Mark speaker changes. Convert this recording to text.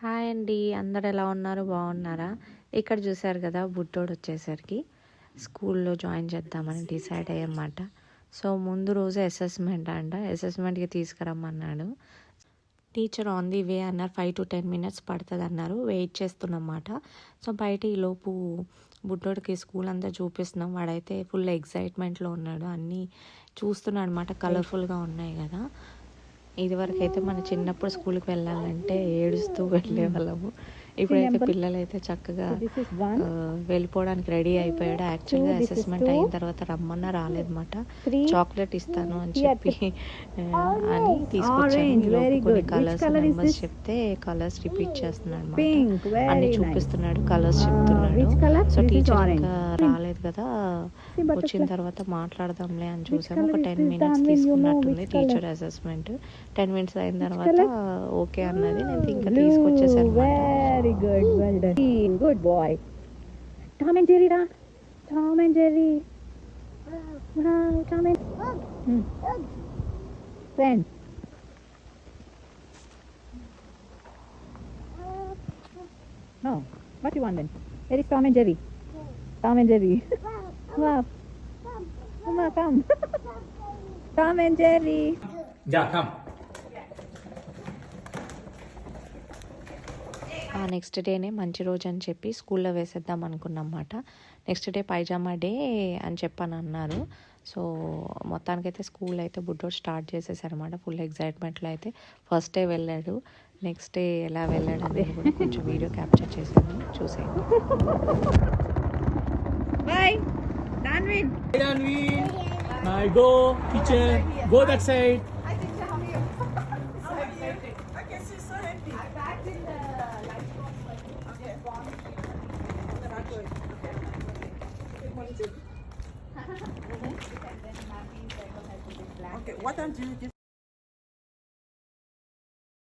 Speaker 1: Hi అండి. అందరు ఎలా ఉన్నారు? బాగున్నారా? ఇక్కడ చూసారు కదా, బుడ్డోడు వచ్చేసరికి స్కూల్లో జాయిన్ చేద్దామని డిసైడ్ అయ్యన్నమాట. సో ముందు రోజు అసెస్మెంట్ అంట, అసెస్మెంట్కి తీసుకురమ్మన్నాడు. టీచర్ ఆన్ ది వే అన్నారు. 5 to 10 minutes పడుతుంది అన్నారు. వెయిట్ చేస్తున్నమాట. సో బయట ఈలోపు బుడ్డోడికి స్కూల్ అంతా చూపిస్తున్నాం. వాడైతే ఫుల్ ఎగ్జైట్మెంట్లో ఉన్నాడు. అన్నీ చూస్తున్నాడు అనమాట. కలర్ఫుల్గా ఉన్నాయి కదా. ఇదివరకు అయితే మన చిన్నప్పుడు స్కూల్కి వెళ్ళాలంటే ఏడుస్తూ వెళ్ళే వాళ్ళము. ఇప్పుడైతే పిల్లలైతే చక్కగా వెళ్ళిపోవడానికి రెడీ అయిపోయాడు. యాక్చువల్గా అసెస్మెంట్ అయిన తర్వాత రమ్మన్నా రాలేదన్నమాట. చాక్లెట్ ఇస్తాను అని చెప్పి అని తీసుకొచ్చాను. కొన్ని కలర్స్ నెంబర్స్ చెప్తే కలర్స్ రిపీట్ చేస్తున్నాడు అనమాట. అన్ని చూపిస్తున్నాడు, కలర్స్ చెప్తున్నాడు. సో టీచర్ ఇంకా రాలేదు కదా, వచ్చిన తర్వాత మాట్లాడదాంలే అని చూసాము. ఒక 10 minutes తీసుకున్నట్టుంది టీచర్ అసెస్మెంట్. 10 minutes అయిన తర్వాత ఓకే అన్నది. నేను ఇంకా తీసుకొచ్చేసాను.
Speaker 2: Very good, well done. Good boy. Tom and Jerry, ra. Tom and Jerry. Wow, Tom and friends. No, what you want then? Where is Tom and Jerry? Tom and Jerry. Wow. Mama, come. Tom and Jerry.
Speaker 3: Yeah, come.
Speaker 1: ఆ next డేనే మంచి రోజు అని చెప్పి స్కూల్లో వేసేద్దాం అనుకున్నమాట. Next day pyjama day అని చెప్పని అన్నారు. సో మొత్తానికైతే స్కూల్ అయితే బుడ్డోడు స్టార్ట్ చేసేసారనమాట. ఫుల్ ఎగ్జైట్మెంట్లో అయితే ఫస్ట్ డే వెళ్ళాడు. నెక్స్ట్ డే ఎలా వెళ్ళాడు అనేది కూడా కొంచెం వీడియో క్యాప్చర్ చేశాను, చూసేయండి.
Speaker 2: Bye. Danvin.
Speaker 3: Danvin. Now go, teacher. Go that side.
Speaker 4: Okay, what time do you give